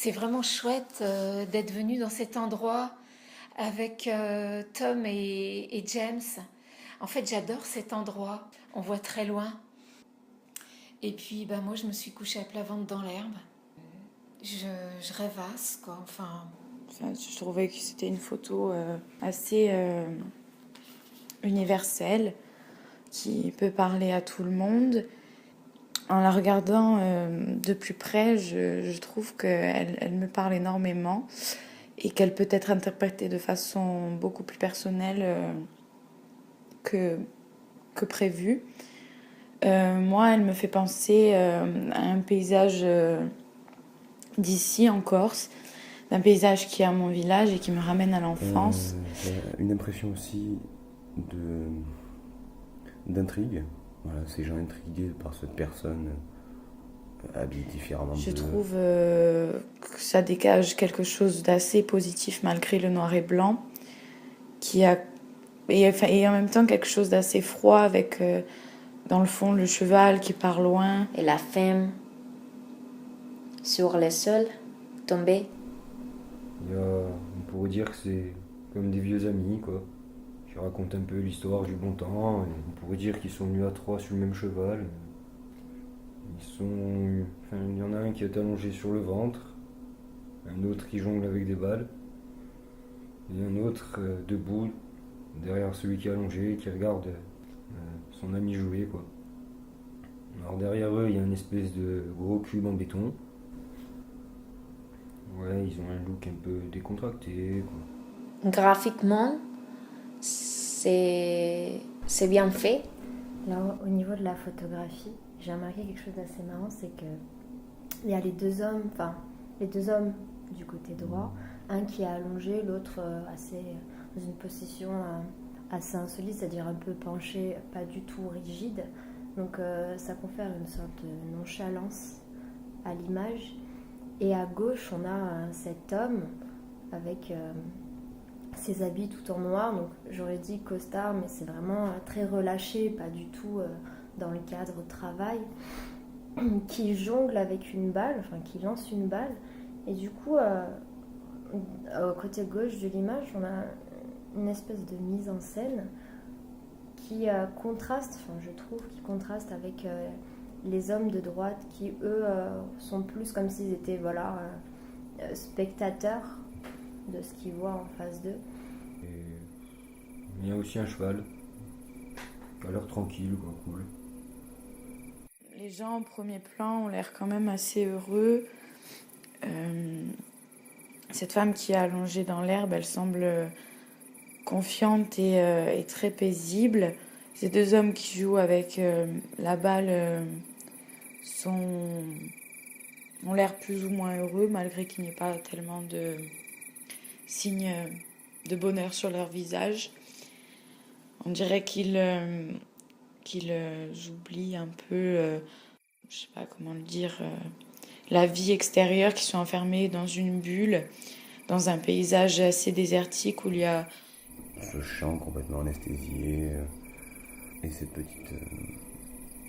C'est vraiment chouette d'être venu dans cet endroit avec Tom et James. En fait, j'adore cet endroit. On voit très loin. Et puis, moi, je me suis couchée à plat ventre dans l'herbe. Je rêvasse, quoi. Enfin, Je trouvais que c'était une photo assez universelle qui peut parler à tout le monde. En la regardant de plus près, je trouve qu'elle me parle énormément et qu'elle peut être interprétée de façon beaucoup plus personnelle que prévu. Moi, elle me fait penser à un paysage d'ici en Corse, d'un paysage qui est à mon village et qui me ramène à l'enfance. J'ai une impression aussi d'intrigue. Voilà, ces gens intrigués par cette personne habillée différemment Je d'eux. trouve que ça dégage quelque chose d'assez positif malgré le noir et blanc, et en même temps quelque chose d'assez froid avec dans le fond le cheval qui part loin. Et la femme sur le sol, tombée. On pourrait dire que c'est comme des vieux amis, quoi, qui racontent un peu l'histoire du bon temps. Et on pourrait dire qu'ils sont venus à trois sur le même cheval. Il y en a un qui est allongé sur le ventre, un autre qui jongle avec des balles, et un autre debout derrière celui qui est allongé et qui regarde son ami jouer, quoi. Alors derrière eux, il y a une espèce de gros cube en béton. Ouais, ils ont un look un peu décontracté, quoi. Graphiquement, c'est bien fait. Là, au niveau de la photographie, j'ai remarqué quelque chose d'assez marrant, c'est que il y a les deux hommes du côté droit, un qui est allongé, l'autre dans une position assez insolite, c'est-à-dire un peu penché, pas du tout rigide. Donc ça confère une sorte de nonchalance à l'image. Et à gauche, on a cet homme avec ses habits tout en noir, donc j'aurais dit costard, mais c'est vraiment très relâché, pas du tout dans le cadre travail, qui jongle avec une balle, enfin qui lance une balle, et du coup, au côté gauche de l'image, on a une espèce de mise en scène qui contraste, enfin je trouve, qui contraste avec les hommes de droite qui, eux, sont plus comme s'ils étaient, spectateurs de ce qu'ils voient en face d'eux. Et il y a aussi un cheval qui a l'air tranquille, quoi, cool. Les gens en premier plan ont l'air quand même assez heureux. Cette femme qui est allongée dans l'herbe, elle semble confiante et très paisible. Ces deux hommes qui jouent avec la balle ont l'air plus ou moins heureux, malgré qu'il n'y ait pas tellement de signes de bonheur sur leur visage. On dirait qu'ils oublient un peu, je sais pas comment le dire, la vie extérieure, qu'ils sont enfermés dans une bulle, dans un paysage assez désertique où il y a Ce chant complètement anesthésié et cette petite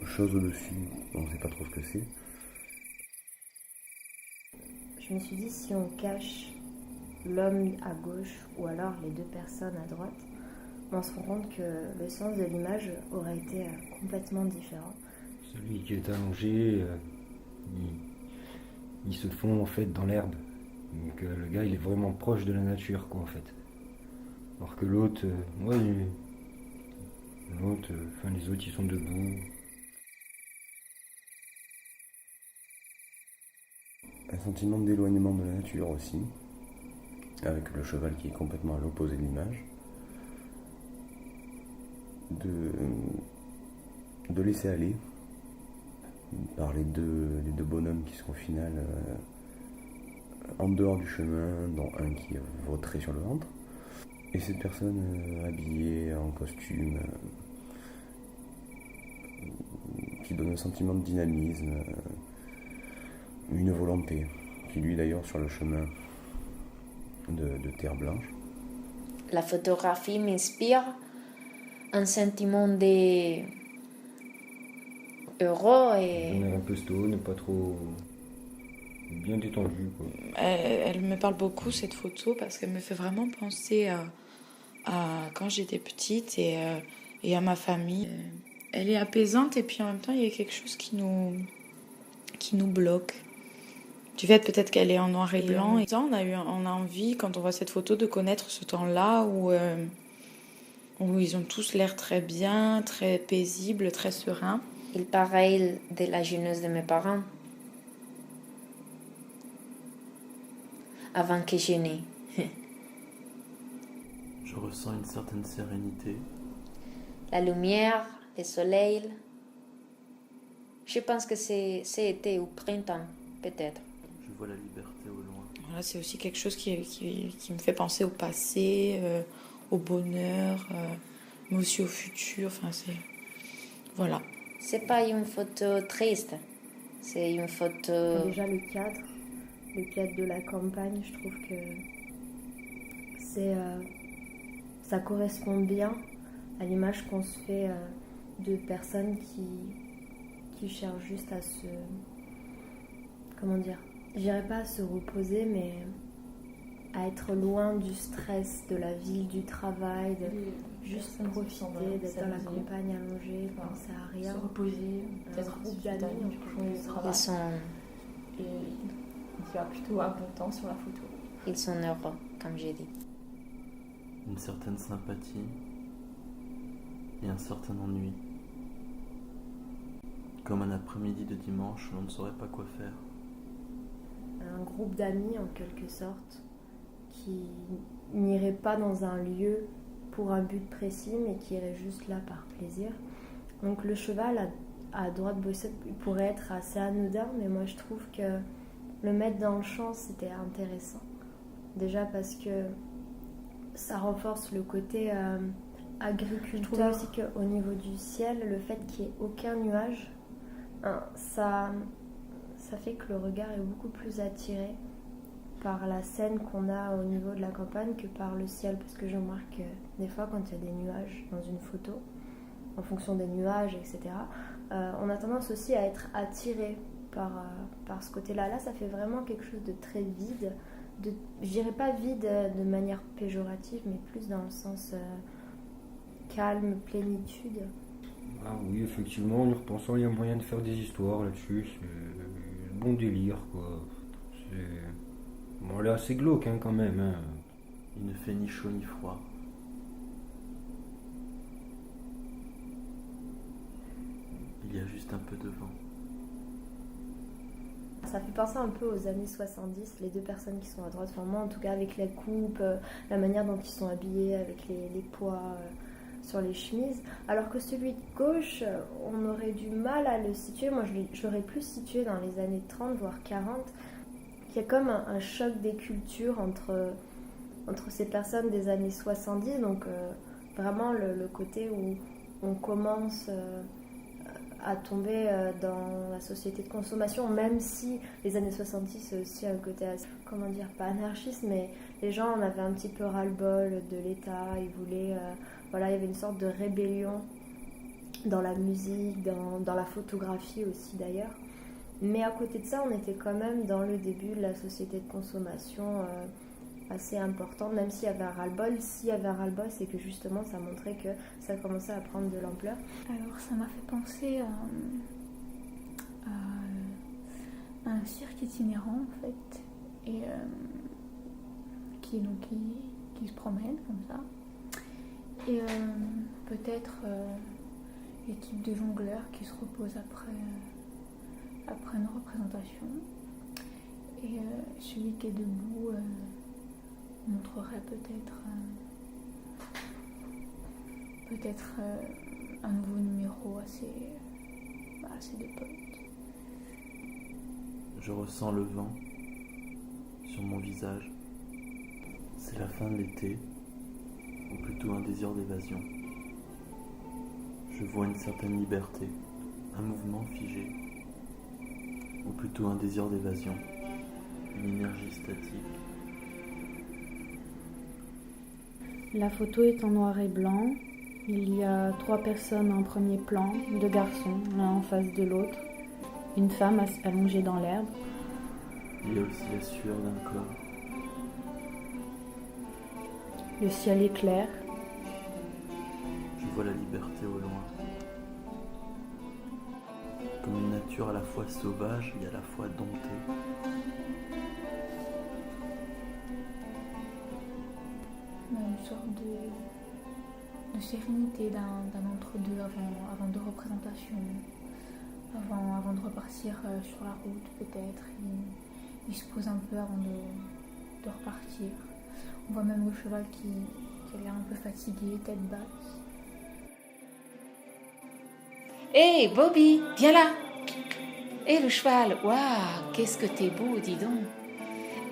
chose au-dessus, on ne sait pas trop ce que c'est. Je me suis dit, si on cache l'homme à gauche ou alors les deux personnes à droite, on se rend compte que le sens de l'image aurait été complètement différent. Celui qui est allongé, il se fond en fait dans l'herbe. Donc le gars, il est vraiment proche de la nature, quoi, en fait. Alors que l'autre, les autres, ils sont debout. Un sentiment d'éloignement de la nature aussi, avec le cheval qui est complètement à l'opposé de l'image. De laisser aller par les deux bonhommes qui sont au final en dehors du chemin, dont un qui est vautré sur le ventre, et cette personne habillée en costume qui donne un sentiment de dynamisme, une volonté, qui lui d'ailleurs sur le chemin de terre blanche. La photographie m'inspire un sentiment de heureux On est un peu stone, pas trop bien détendue, quoi. Elle me parle beaucoup, cette photo, parce qu'elle me fait vraiment penser à quand j'étais petite et à ma famille. Elle est apaisante et puis en même temps, il y a quelque chose qui nous bloque. Du fait peut-être qu'elle est en noir et blanc. Et on a envie, quand on voit cette photo, de connaître ce temps-là où ils ont tous l'air très bien, très paisibles, très sereins. Il parle de la jeunesse de mes parents. Avant que je naisse. Je ressens une certaine sérénité. La lumière, le soleil. Je pense que c'est été au printemps, peut-être. Je vois la liberté au loin. Voilà, c'est aussi quelque chose qui me fait penser au passé, au bonheur, mais aussi au futur. Enfin, voilà. C'est pas une photo triste. C'est une photo... Déjà le cadre de la campagne, je trouve que ça correspond bien à l'image qu'on se fait de personnes qui cherchent juste à se... Comment dire ? Je dirais pas à se reposer, mais à être loin du stress de la ville, du travail, de juste profiter, d'être dans la campagne allongée, penser à rien. Se reposer, peut-être un groupe d'amis, Ils sont... Et il y a plutôt un bon temps sur la photo. Ils sont heureux, comme j'ai dit. Une certaine sympathie et un certain ennui. Comme un après-midi de dimanche, on ne saurait pas quoi faire. Un groupe d'amis en quelque sorte qui n'irait pas dans un lieu pour un but précis mais qui irait juste là par plaisir. Donc le cheval à droite Bossette pourrait être assez anodin, mais moi je trouve que le mettre dans le champ c'était intéressant. Déjà parce que ça renforce le côté agriculteur. Je trouve aussi qu'au niveau du ciel, le fait qu'il n'y ait aucun nuage, ça fait que le regard est beaucoup plus attiré par la scène qu'on a au niveau de la campagne que par le ciel. Parce que je remarque que des fois, quand il y a des nuages dans une photo, en fonction des nuages, etc., on a tendance aussi à être attiré par ce côté-là. Là, ça fait vraiment quelque chose de très vide. Je dirais pas vide de manière péjorative, mais plus dans le sens calme, plénitude. Ah oui, effectivement, en y repensant, il y a moyen de faire des histoires là-dessus. C'est bon délire, quoi. Bon, elle est assez glauque, hein, quand même. Hein. Il ne fait ni chaud ni froid. Il y a juste un peu de vent. Ça fait penser un peu aux années 70, les deux personnes qui sont à droite, enfin moi en tout cas avec les coupes, la manière dont ils sont habillés, avec les pois sur les chemises. Alors que celui de gauche, on aurait du mal à le situer. Moi je l'aurais plus situé dans les années 30, voire 40. Il y a comme un choc des cultures entre ces personnes des années 70, donc vraiment le côté où on commence... à tomber dans la société de consommation, même si les années 70 c'est aussi un côté assez, comment dire, pas anarchiste, mais les gens en avaient un petit peu ras-le-bol de l'État, ils voulaient, voilà, il y avait une sorte de rébellion dans la musique, dans la photographie aussi d'ailleurs. Mais à côté de ça, on était quand même dans le début de la société de consommation assez importante, même s'il y avait un ras-le-bol. S'il y avait un ras-le-bol, c'est que justement ça montrait que ça commençait à prendre de l'ampleur. Alors ça m'a fait penser à un cirque itinérant en fait, et qui se promène comme ça. Et peut-être l'équipe de jongleurs qui se repose après une représentation. Et celui qui est debout montrerait peut-être un nouveau numéro à ses deux potes. Je ressens le vent sur mon visage. C'est la fin de l'été, ou plutôt un désir d'évasion. Je vois une certaine liberté, un mouvement figé, ou plutôt un désir d'évasion, une énergie statique. La photo est en noir et blanc. Il y a 3 personnes en premier plan, 2 garçons, l'un en face de l'autre, une femme allongée dans l'herbe. Il y a aussi la sueur d'un corps. Le ciel est clair. Je vois la liberté au loin. Comme une nature à la fois sauvage et à la fois domptée. Une sorte de sérénité d'un entre-deux avant deux représentations, avant de repartir sur la route peut-être. Il se pose un peu avant de repartir. On voit même le cheval qui a l'air un peu fatigué, tête basse. Hé, Bobby, viens là. Hé, le cheval, waouh, qu'est-ce que t'es beau, dis donc.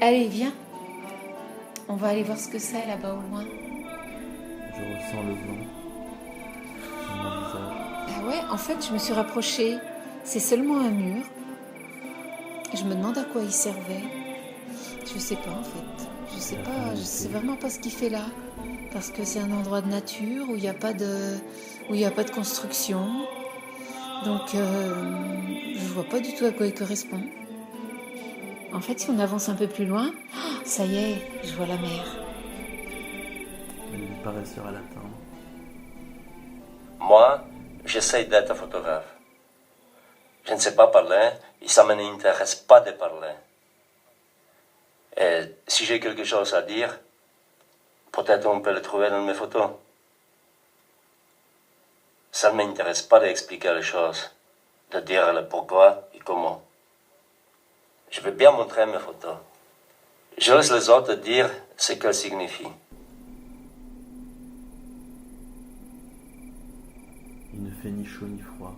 Allez, viens. On va aller voir ce que c'est là-bas au loin. Je ressens le vent sur mon visage. Ah ouais, en fait, je me suis rapprochée. C'est seulement un mur. Je me demande à quoi il servait. Je sais pas, en fait. Je sais pas, je sais vraiment pas ce qu'il fait là. Parce que c'est un endroit de nature où il n'y a pas de construction. Donc, je vois pas du tout à quoi il correspond. En fait, si on avance un peu plus loin, oh, ça y est, je vois la mer. Elle lui paraisseur à l'atteindre. Moi, j'essaie d'être photographe. Je ne sais pas parler et ça ne m'intéresse pas de parler. Et si j'ai quelque chose à dire, peut-être on peut le trouver dans mes photos. Ça ne m'intéresse pas d'expliquer les choses, de dire le pourquoi et comment. Je veux bien montrer mes photos. Je laisse les autres dire ce qu'elles signifient. Il ne fait ni chaud ni froid.